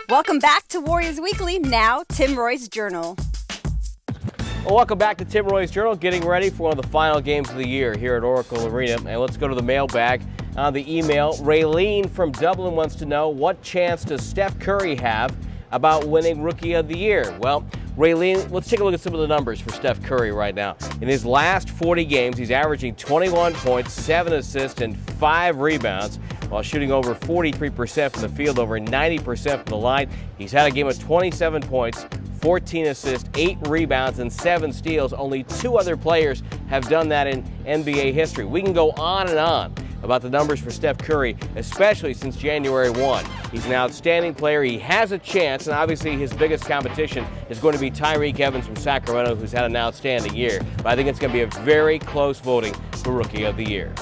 Welcome back to Warriors Weekly. Now, Tim Roy's Journal. Well, welcome back to Tim Roy's Journal, getting ready for one of the final games of the year here at Oracle Arena. And let's go to the mailbag. On the email, Raylene from Dublin wants to know, what chance does Steph Curry have about winning Rookie of the Year? Well, Raylene, let's take a look at some of the numbers for Steph Curry right now. In his last 40 games, he's averaging 21 points, 7 assists, and 5 rebounds, while shooting over 43% from the field, over 90% from the line. He's had a game of 27 points, 14 assists, 8 rebounds, and 7 steals. Only 2 other players have done that in NBA history. We can go on and on about the numbers for Steph Curry, especially since January 1. He's an outstanding player. He has a chance, and obviously his biggest competition is going to be Tyreke Evans from Sacramento, who's had an outstanding year. But I think it's going to be a very close voting for Rookie of the Year.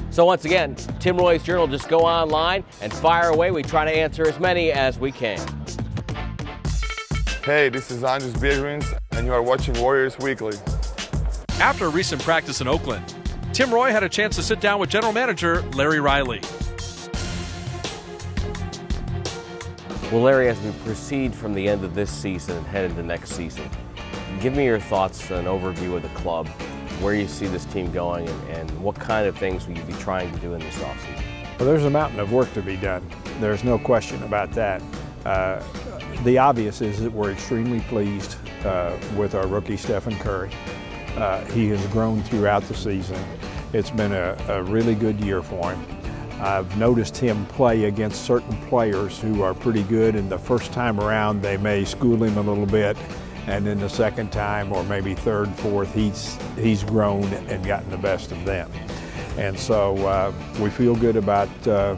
So once again, Tim Roy's Journal, just go online and fire away. We try to answer as many as we can. Hey, this is Andres Biedrins, and you are watching Warriors Weekly. After a recent practice in Oakland, Tim Roy had a chance to sit down with General Manager Larry Riley. Well, Larry, as we proceed from the end of this season and head into next season, give me your thoughts, an overview of the club, where you see this team going, and what kind of things will you be trying to do in this offseason? Well, there's a mountain of work to be done. There's no question about that. The obvious is that we're extremely pleased with our rookie Stephen Curry. He has grown throughout the season. It's been a really good year for him. I've noticed him play against certain players who are pretty good, and the first time around they may school him a little bit, and then the second time, or maybe third, fourth, he's grown and gotten the best of them. And so we feel good about the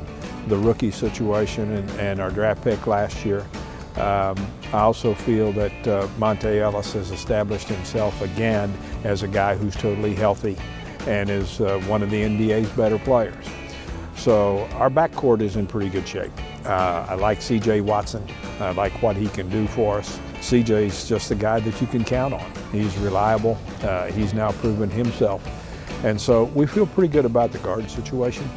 rookie situation and our draft pick last year. I also feel that Monte Ellis has established himself again as a guy who's totally healthy and is one of the NBA's better players. So our backcourt is in pretty good shape. I like C.J. Watson. I like what he can do for us. C.J.'s just a guy that you can count on. He's reliable. He's now proven himself. And so we feel pretty good about the guard situation.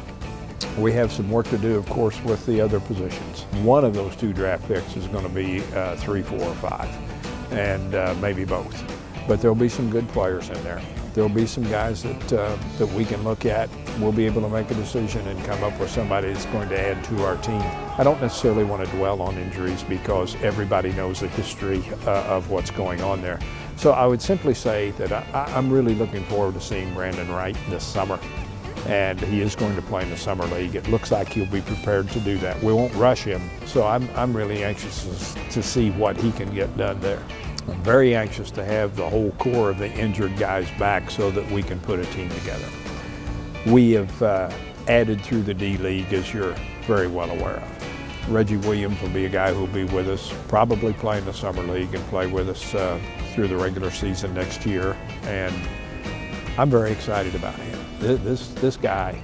We have some work to do, of course, with the other positions. One of those 2 draft picks is going to be 3, 4, or 5, and maybe both. But there'll be some good players in there. There'll be some guys that we can look at. We'll be able to make a decision and come up with somebody that's going to add to our team. I don't necessarily want to dwell on injuries because everybody knows the history of what's going on there. So I would simply say that I'm really looking forward to seeing Brandon Wright this summer. And he is going to play in the summer league. It looks like he'll be prepared to do that. We won't rush him, so I'm really anxious to see what he can get done there. I'm very anxious to have the whole core of the injured guys back so that we can put a team together. We have added through the D-League, as you're very well aware of. Reggie Williams will be a guy who'll be with us, probably play in the summer league and play with us through the regular season next year. And I'm very excited about him. This guy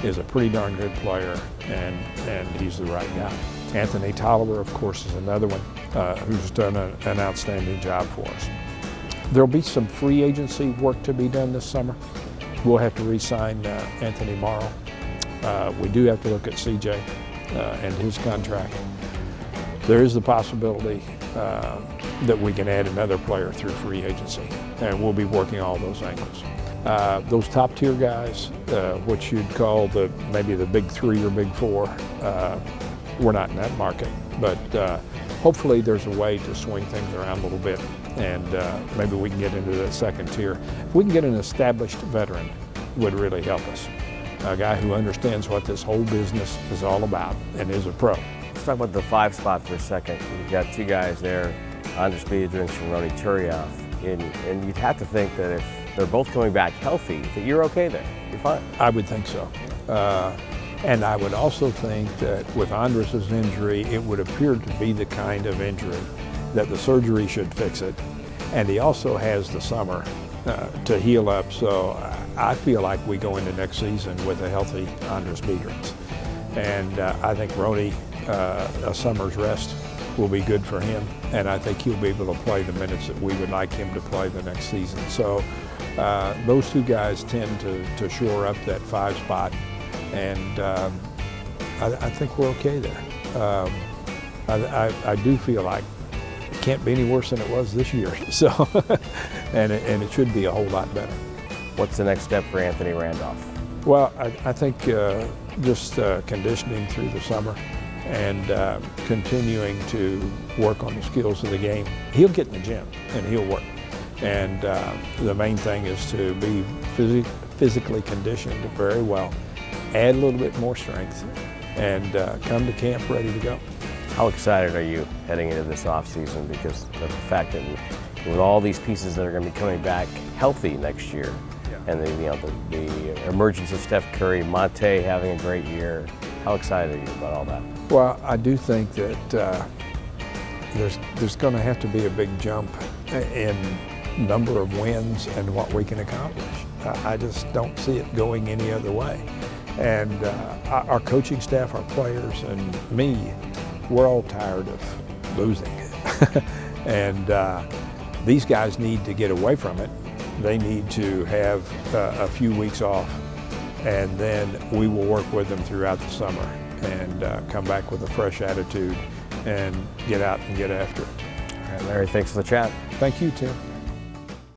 is a pretty darn good player, and he's the right guy. Anthony Tolliver, of course, is another one who's done an outstanding job for us. There'll be some free agency work to be done this summer. We'll have to re-sign Anthony Morrow. We do have to look at CJ and his contract. There is the possibility that we can add another player through free agency, and we'll be working all those angles. Those top tier guys, which you'd call maybe the big 3 or big 4, we're not in that market, but hopefully there's a way to swing things around a little bit, and maybe we can get into that second tier. If we can get an established veteran, would really help us. A guy who understands what this whole business is all about and is a pro. Let's talk about the 5 spot for a second. You've got 2 guys there, Andres Biedrins and Ronny Turiaf, and you'd have to think that if they're both coming back healthy, that you're okay there. You're fine. I would think so. And I would also think that with Andres' injury, it would appear to be the kind of injury that the surgery should fix it. And he also has the summer to heal up. So I feel like we go into next season with a healthy Andres Biedrins. And I think Ronny, a summer's rest will be good for him. And I think he'll be able to play the minutes that we would like him to play the next season. So those 2 guys tend to shore up that 5 spot. And I think we're okay there. I do feel like it can't be any worse than it was this year. So, and it should be a whole lot better. What's the next step for Anthony Randolph? Well, I think just conditioning through the summer and continuing to work on the skills of the game. He'll get in the gym and he'll work. And the main thing is to be physically conditioned very well, add a little bit more strength, and come to camp ready to go. How excited are you heading into this offseason because of the fact that with all these pieces that are going to be coming back healthy next year, and the emergence of Steph Curry, Monte having a great year, how excited are you about all that? Well, I do think that there's going to have to be a big jump in number of wins and what we can accomplish. I just don't see it going any other way. And our coaching staff, our players, and me, we're all tired of losing. And these guys need to get away from it. They need to have a few weeks off, and then we will work with them throughout the summer and come back with a fresh attitude and get out and get after it. All right, Larry, thanks for the chat. Thank you, Tim.